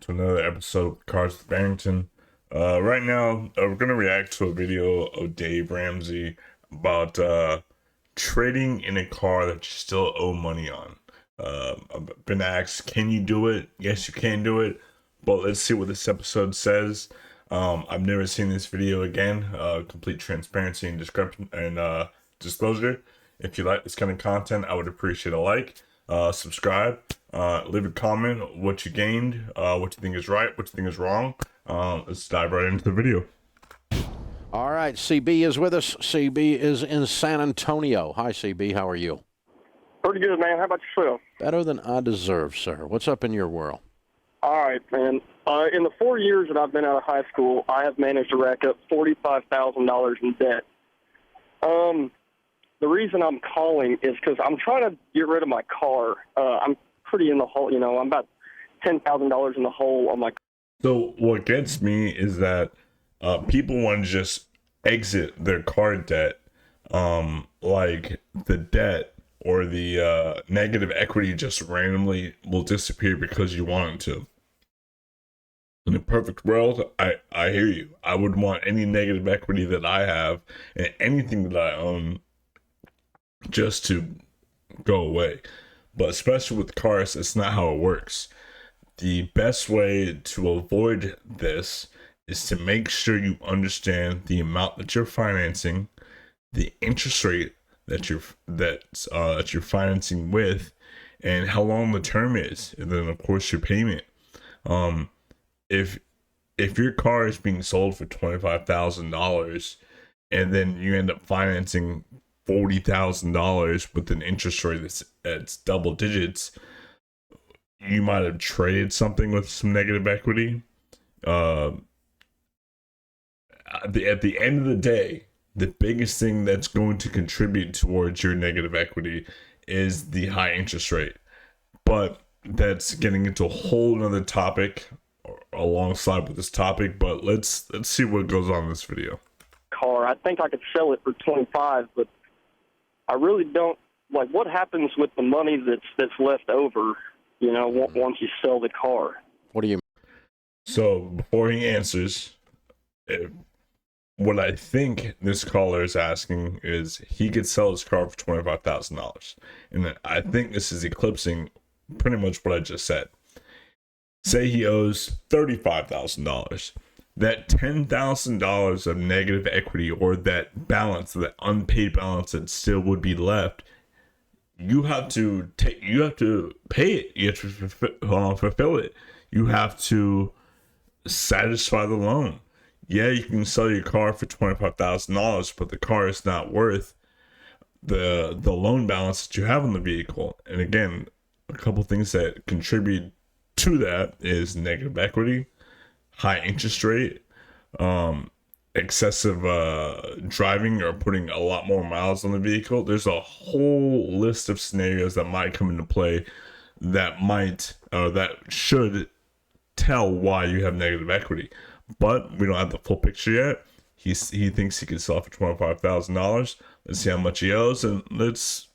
to another episode of Cars with Barrington. Right now, we're going to react to a video of Dave Ramsey about trading in a car that you still owe money on. I've been asked, can you do it? Yes, you can do it, but let's see what this episode says. I've never seen this video again. Complete transparency and disclosure. If you like this kind of content, I would appreciate a like, subscribe, leave a comment what you gained, what you think is right, what you think is wrong. Let's dive right into the video. All right, CB is with us. CB is in San Antonio. Hi, CB. How are you? Pretty good, man. How about yourself? Better than I deserve, sir. What's up in your world? All right, man. In the 4 years that I've been out of high school, I have managed to rack up $45,000 in debt. The reason I'm calling is because I'm trying to get rid of my car. I'm pretty in the hole. You know, I'm about $10,000 in the hole on my car. So what gets me is that people want to just exit their car debt, like the debt or the negative equity just randomly will disappear because you want it to. In a perfect world, I hear you. I would want any negative equity that I have and anything that I own just to go away. But especially with cars, it's not how it works. The best way to avoid this is to make sure you understand the amount that you're financing, the interest rate that you're financing with, and how long the term is, and then of course your payment. If your car is being sold for $25,000 and then you end up financing $40,000 with an interest rate that's double digits, you might have traded something with some negative equity. At the end of the day, the biggest thing that's going to contribute towards your negative equity is the high interest rate. But that's getting into a whole nother topic alongside with this topic. But let's see what goes on in this video. Car, I think I could sell it for 25, but I really don't. Like, what happens with the money that's left over? You know, once you sell the car. What do you? So before he answers, what I think this caller is asking is he could sell his car for $25,000, and I think this is eclipsing pretty much what I just said. Say he owes $35,000. That $10,000 of negative equity, or that balance, that unpaid balance that still would be left, you have to pay it. You have to fulfill it. You have to satisfy the loan. Yeah, you can sell your car for $25,000, but the car is not worth the loan balance that you have on the vehicle. And again, a couple things that contribute to that is negative equity, high interest rate, excessive driving or putting a lot more miles on the vehicle. There's a whole list of scenarios that might come into play that should tell why you have negative equity. But we don't have the full picture yet. He thinks he could sell for $25,000. Let's see how much he owes, and let's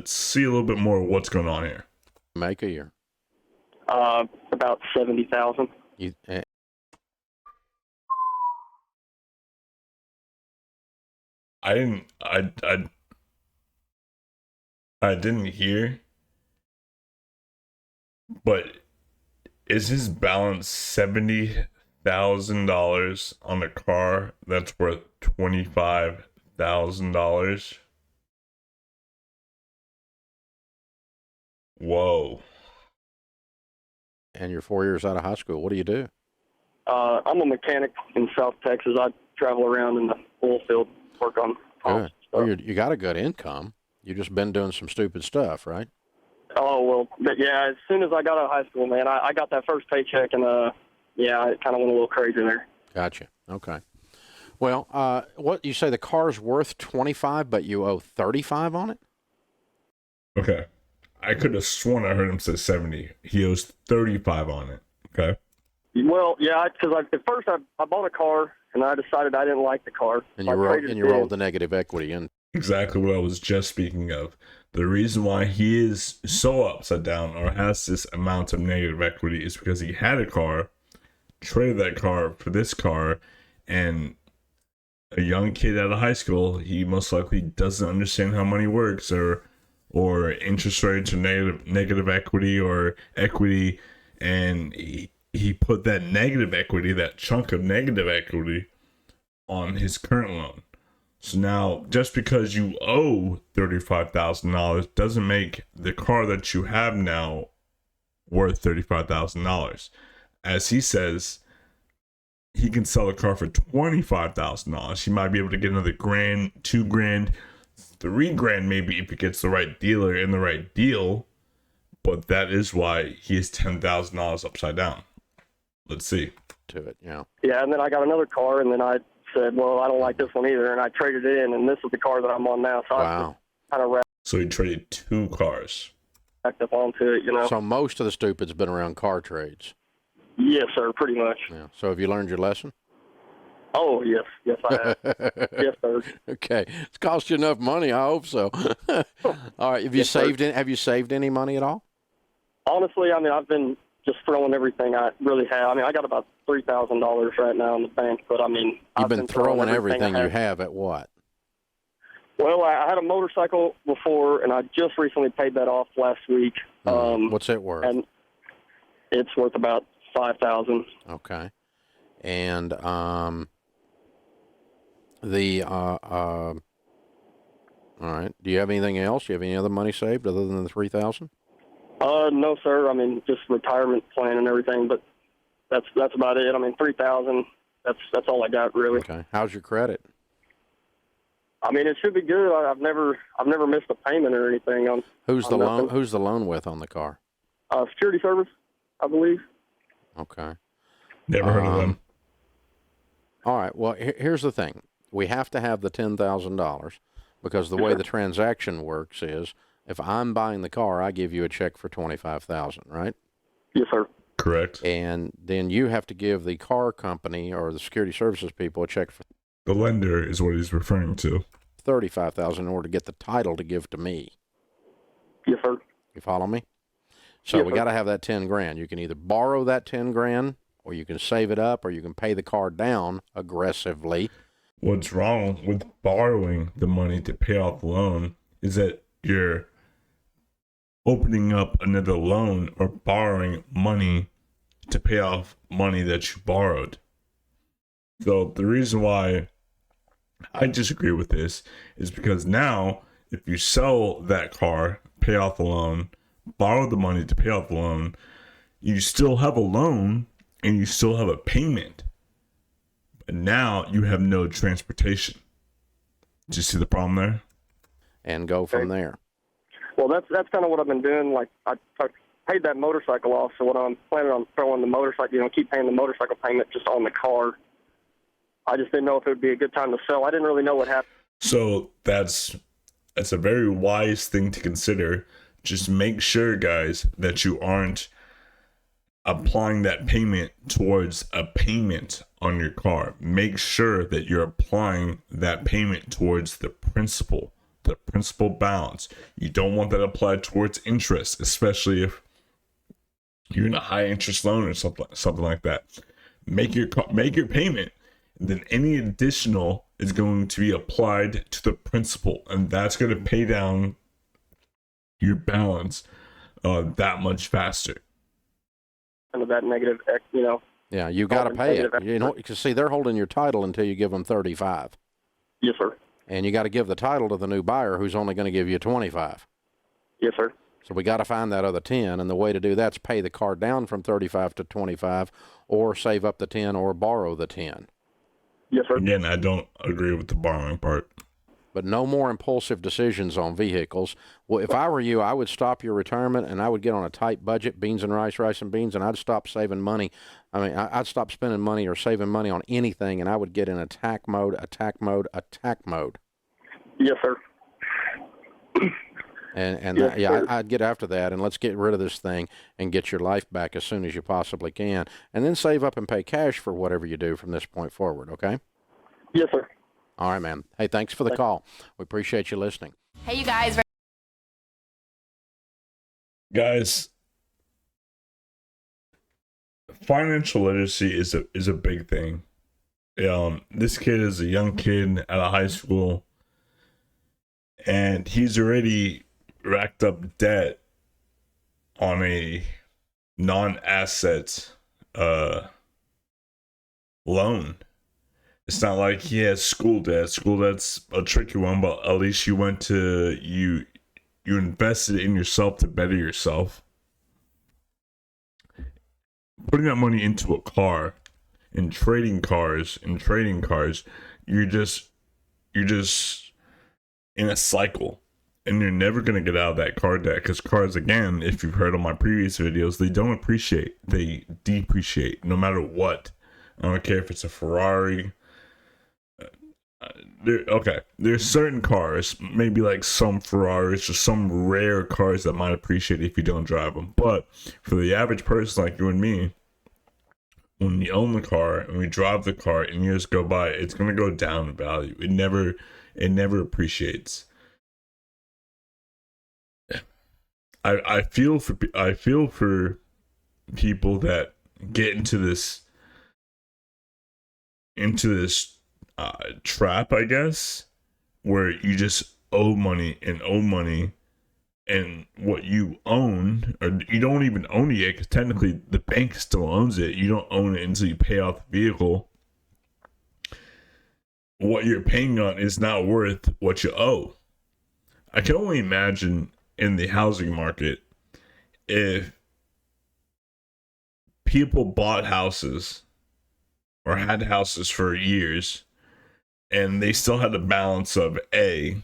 see a little bit more of what's going on here. Make a year. About 70,000. I didn't hear, but is his balance $70,000 on a car that's worth $25,000? Whoa. And you're 4 years out of high school. What do you do? I'm a mechanic in South Texas. I travel around in the oil field, work on pumps. Well, you got a good income. You just been doing some stupid stuff, right? Oh, well, but yeah, as soon as I got out of high school, man, I got that first paycheck, and yeah, I kind of went a little crazy there. Gotcha. Okay. Well, what you say the car's worth 25, but you owe 35 on it? Okay. I could have sworn I heard him say 70. He owes 35 on it. Okay. Well, yeah, because at first I bought a car, and I decided I didn't like the car. And you rolled the negative equity in. exactly what I was just speaking of. The reason why he is so upside down or has this amount of negative equity is because he had a car, traded that car for this car, and a young kid out of high school, he most likely doesn't understand how money works, or interest rates, or negative equity, or equity, and he put that negative equity, that chunk of negative equity, on his current loan. So now, just because you owe $35,000 doesn't make the car that you have now worth $35,000. As he says, he can sell the car for $25,000. He might be able to get another grand, $2,000, $3,000 maybe if he gets the right dealer in the right deal. But that is why he is $10,000 upside down. Let's see. To it, yeah. Yeah, and then I got another car, and then I said, well, I don't like this one either, and I traded it in, and this is the car that I'm on now. So Wow. I kind of So he traded 2 cars. racked up onto it, you know. So most of the stupid's been around car trades. Yes, sir, pretty much. Yeah. So have you learned your lesson? Oh, yes, I have. Yes, sir. Okay. It's cost you enough money. I hope so. All right. Have you Yes, sir. Have you saved any money at all? Honestly, I mean, I've been just throwing everything I really have. I mean, I got about $3,000 right now in the bank, but I mean, You've I've been throwing everything I you have at what? Well, I had a motorcycle before, and I just recently paid that off last week. What's it worth? And it's worth about $5,000. Okay. And all right. Do you have anything else? Do you have any other money saved other than the $3,000? No, sir. I mean, just retirement plan and everything, but that's about it. I mean, $3,000. That's all I got, really. Okay. How's your credit? I mean, it should be good. I've never missed a payment or anything. Who's the nothing. loan? Who's the loan with on the car? Security service, I believe. Okay. Never heard of them. All right. Well, here's the thing. We have to have the $10,000 because the way the transaction works is if I'm buying the car, I give you a check for $25,000, right? Yes, sir. Correct. And then you have to give the car company or the security services people a check for The lender is what he's referring to. $35,000 in order to get the title to give to me. Yes, sir. You follow me? So Yes, we sir. got to have that $10,000. You can either borrow that $10,000, or you can save it up, or you can pay the car down aggressively. What's wrong with borrowing the money to pay off the loan is that you're opening up another loan or borrowing money to pay off money that you borrowed. So the reason why I disagree with this is because now if you sell that car, pay off the loan, borrow the money to pay off the loan, you still have a loan and you still have a payment. But now you have no transportation. Do you see the problem there? And go from there. Well, that's kind of what I've been doing. Like I paid that motorcycle off, so what I'm planning on throwing the motorcycle, keep paying the motorcycle payment just on the car. I just didn't know if it would be a good time to sell. I didn't really know what happened. So that's a very wise thing to consider. Just make sure, guys, that you aren't applying that payment towards a payment on your car. Make sure that you're applying that payment towards the principal balance. You don't want that applied towards interest, especially if you're in a high interest loan or something like that. Make your payment. Then any additional is going to be applied to the principal, and that's going to pay down your balance that much faster. Kind of that negative, Yeah, you got to pay it. Because see, they're holding your title until you give them $35,000, Yes, sir. and you got to give the title to the new buyer, who's only going to give you $25,000. Yes, sir. So we got to find that other $10,000, and the way to do that's pay the car down from $35,000 to $25,000, or save up the $10,000, or borrow the $10,000. Yes, sir. Again, I don't agree with the borrowing part. But no more impulsive decisions on vehicles. Well, if I were you, I would stop your retirement and I would get on a tight budget, beans and rice, rice and beans, and I'd stop saving money. I mean, I'd stop spending money or saving money on anything, and I would get in attack mode, attack mode, attack mode. Yes, sir. And Yes, sir. I'd get after that, and let's get rid of this thing and get your life back as soon as you possibly can, and then save up and pay cash for whatever you do from this point forward, okay? Yes, sir. All right, man. Hey, thanks for the call. We appreciate you listening. Hey, you guys. Guys, financial literacy is a big thing. This kid is a young kid out of high school, and he's already racked up debt on a non-asset loan. It's not like he has school debt. School debt's a tricky one, but at least you invested in yourself to better yourself. Putting that money into a car and trading cars, you're just in a cycle, and you're never going to get out of that car debt, because cars, again, if you've heard on my previous videos, they don't appreciate, they depreciate no matter what. I don't care if it's a Ferrari. There's certain cars, maybe like some Ferraris or some rare cars that might appreciate if you don't drive them. But for the average person like you and me, when you own the car and we drive the car and years go by, it's going to go down in value. It never appreciates. I feel for people that get into this trap, I guess, where you just owe money, and what you own, or you don't even own it yet, because technically the bank still owns it. You don't own it until you pay off the vehicle. What you're paying on is not worth what you owe. I can only imagine in the housing market, if people bought houses or had houses for years, and they still had a balance of A,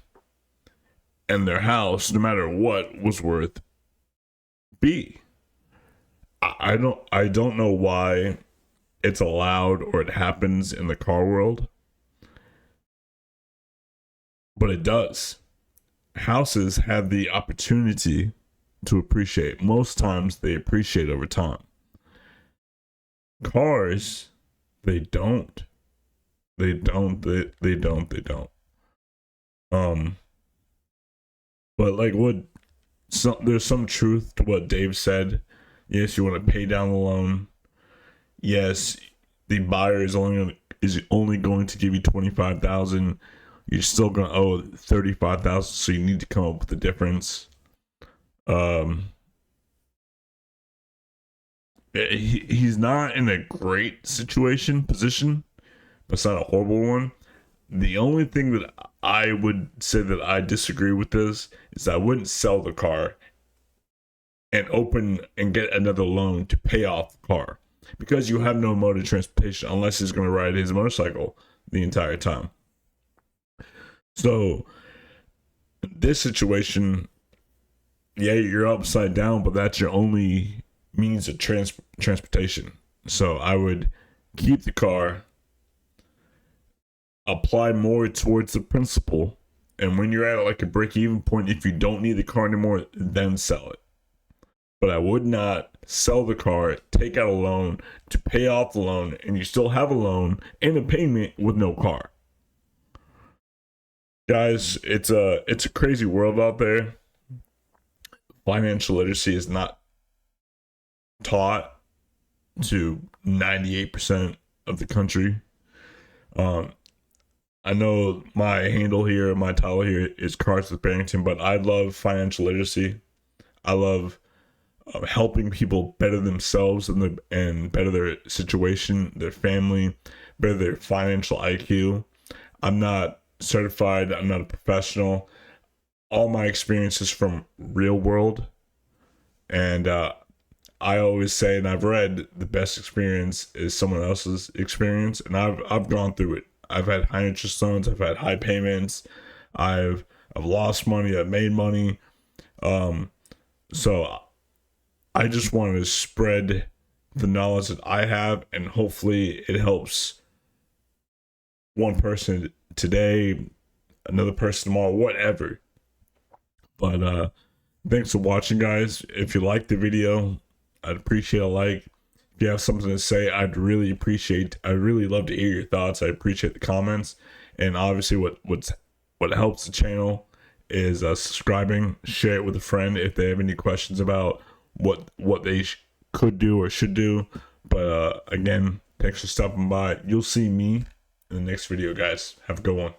and their house, no matter what, was worth B. I don't know why it's allowed or it happens in the car world, but it does. Houses have the opportunity to appreciate. Most times they appreciate over time. Cars, they don't. They don't. But like there's some truth to what Dave said. Yes, you want to pay down the loan. Yes, the buyer is only going to give you $25,000. You're still gonna owe $35,000, so you need to come up with the difference. He's not in a great position, but it's not a horrible one. The only thing that I would say that I disagree with this is I wouldn't sell the car and get another loan to pay off the car, because you have no mode of transportation unless he's going to ride his motorcycle the entire time. So this situation, yeah, you're upside down, but that's your only means of transportation. So I would keep the car, apply more towards the principal, and when you're at like a break-even point, if you don't need the car anymore, then sell it. But I would not sell the car, take out a loan to pay off the loan, and you still have a loan and a payment with no car. Guys, it's a crazy world out there. Financial literacy is not taught to 98% of the country. I know my handle here, my title here is Cars with Barrington, but I love financial literacy. I love helping people better themselves and better their situation, their family, better their financial IQ. I'm not certified. I'm not a professional. All my experiences from real world, and I always say, and I've read, the best experience is someone else's experience, and I've gone through it. I've had high interest loans. I've had high payments. I've lost money. I've made money. So I just want to spread the knowledge that I have, and hopefully it helps one person today, another person tomorrow, whatever. But thanks for watching, guys. If you liked the video, I'd appreciate a like. If you have something to say, I'd really love to hear your thoughts. I appreciate the comments. And obviously, what helps the channel is subscribing, share it with a friend if they have any questions about what they could do or should do. But again, thanks for stopping by. You'll see me in the next video, guys. Have a good one.